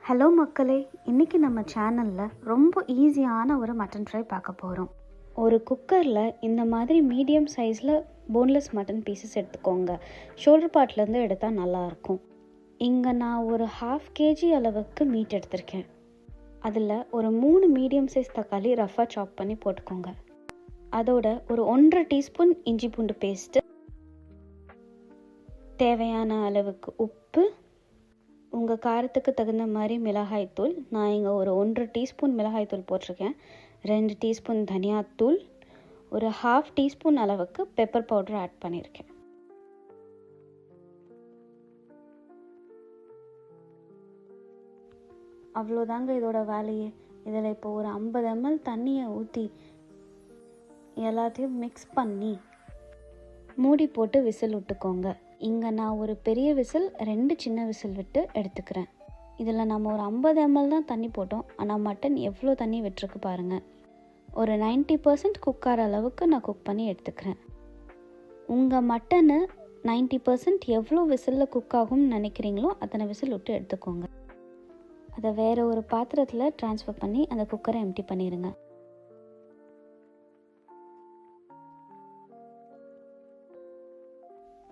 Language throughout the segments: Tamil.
ஹலோ மக்களே, இன்றைக்கி நம்ம சேனலில் ரொம்ப ஈஸியான ஒரு மட்டன் ஃப்ரை பார்க்க போகிறோம். ஒரு குக்கரில் இந்த மாதிரி மீடியம் சைஸில் போன்லெஸ் மட்டன் பீசஸ் எடுத்துக்கோங்க. ஷோல்டர் பார்ட்லேருந்து எடுத்தால் நல்லாயிருக்கும். இங்கே நான் ஒரு 1/2 kg அளவுக்கு மீட் எடுத்திருக்கேன். அதில் ஒரு 3 மீடியம் சைஸ் தக்காளி ரஃபாக சாப் பண்ணி போட்டுக்கோங்க. அதோட ஒரு 1.5 டீஸ்பூன் இஞ்சி பூண்டு பேஸ்ட்டு, தேவையான அளவுக்கு உப்பு, உங்கள் காரத்துக்கு தகுந்த மாதிரி மிளகாய்த்தூள். நான் இங்கே ஒரு 1.5 டீஸ்பூன் மிளகாய்த்தூள் போட்டிருக்கேன். 2 டீஸ்பூன் தனியாத்தூள், ஒரு 1/2 டீஸ்பூன் அளவுக்கு பெப்பர் பவுடர் ஆட் பண்ணியிருக்கேன். அவ்வளோதாங்க இதோட வேலையே. இதில் இப்போ ஒரு 50 ml தண்ணியை ஊற்றி எல்லாத்தையும் மிக்ஸ் பண்ணி மூடி போட்டு விசில் விட்டுக்கோங்க. இங்கே நான் ஒரு பெரிய விசில் 2 சின்ன விசில் விட்டு எடுத்துக்கிறேன். இதில் நம்ம ஒரு 50 ml தான் தண்ணி போட்டோம். ஆனால் மட்டன் எவ்வளோ தண்ணி விட்டுருக்கு பாருங்கள். ஒரு 90% குக் ஆகிற அளவுக்கு நான் குக் பண்ணி எடுத்துக்கிறேன். உங்கள் மட்டனு 90% எவ்வளோ விசிலில் குக் ஆகும்னு நினைக்கிறீங்களோ அத்தனை விசில் விட்டு எடுத்துக்கோங்க. அதை வேறு ஒரு பாத்திரத்தில் ட்ரான்ஸ்ஃபர் பண்ணி அந்த குக்கரை எம்டி பண்ணிடுங்க.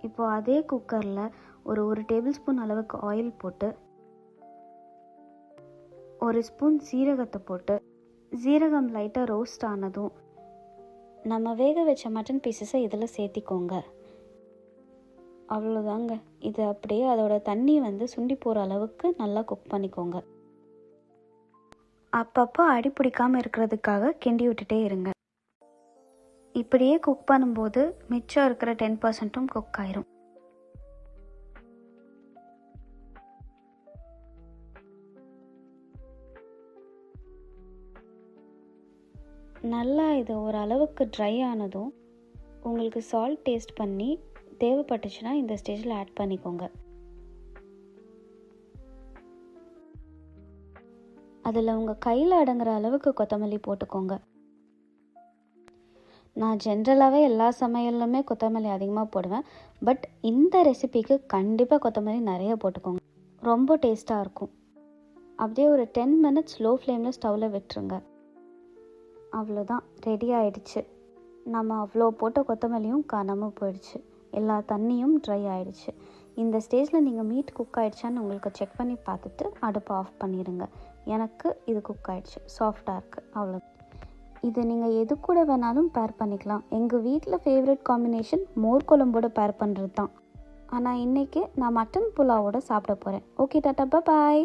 இப்போது அதே குக்கரில் ஒரு டேபிள் ஸ்பூன் அளவுக்கு ஆயில் போட்டு, ஒரு ஸ்பூன் சீரகத்தை போட்டு, சீரகம் லைட்டாக ரோஸ்ட் ஆனதும் நம்ம வேக வச்ச மட்டன் பீசஸை இதில் சேர்த்திக்கோங்க. அவ்வளோதாங்க. இது அப்படியே அதோட தண்ணி சுண்டி போகிற அளவுக்கு நல்லா குக் பண்ணிக்கோங்க. அப்பப்போ அடி பிடிக்காமல் இருக்கிறதுக்காக கிண்டி விட்டுட்டே இருங்க. இப்படியே குக் பண்ணும்போது மிச்சம் இருக்கிற 10%ம் குக் ஆயிரும். நல்லா இது ஓரளவுக்கு ட்ரை ஆனதும் உங்களுக்கு சால்ட் டேஸ்ட் பண்ணி தேவைப்பட்டுச்சுன்னா இந்த ஸ்டேஜில் ஆட் பண்ணிக்கோங்க. அதில் உங்கள் கையில் அடங்குற அளவுக்கு கொத்தமல்லி போட்டுக்கோங்க. நான் ஜென்ரலாகவே எல்லா சமையல்லுமே கொத்தமல்லி அதிகமாக போடுவேன். பட் இந்த ரெசிபிக்கு கண்டிப்பாக கொத்தமல்லி நிறைய போட்டுக்கோங்க. ரொம்ப டேஸ்ட்டாக இருக்கும். அப்படியே ஒரு 10 minutes லோ ஃப்ளேமில் ஸ்டவ்வில் விட்டுருங்க. அவ்வளோதான், ரெடி ஆகிடுச்சு. நம்ம அவ்வளோ போட்ட கொத்தமல்லியும் காணாமல் போயிடுச்சு. எல்லா தண்ணியும் ட்ரை ஆகிடுச்சு. இந்த ஸ்டேஜில் நீங்கள் மீட் குக் ஆகிடுச்சான்னு உங்களுக்கு செக் பண்ணி பார்த்துட்டு அடுப்பை ஆஃப் பண்ணிடுங்க. எனக்கு இது குக் ஆகிடுச்சு, சாஃப்டாக இருக்குது. அவ்வளோ. இது நீங்கள் எது கூட வேணாலும் பேர் பண்ணிக்கலாம். எங்கள் வீட்டில் ஃபேவரட் காம்பினேஷன் மோர் குழம்போடு பேர் பண்ணுறது தான். ஆனால் இன்றைக்கி நான் மட்டன் புலாவோடு சாப்பிட போகிறேன். ஓகே, டாட்டா, பாய்.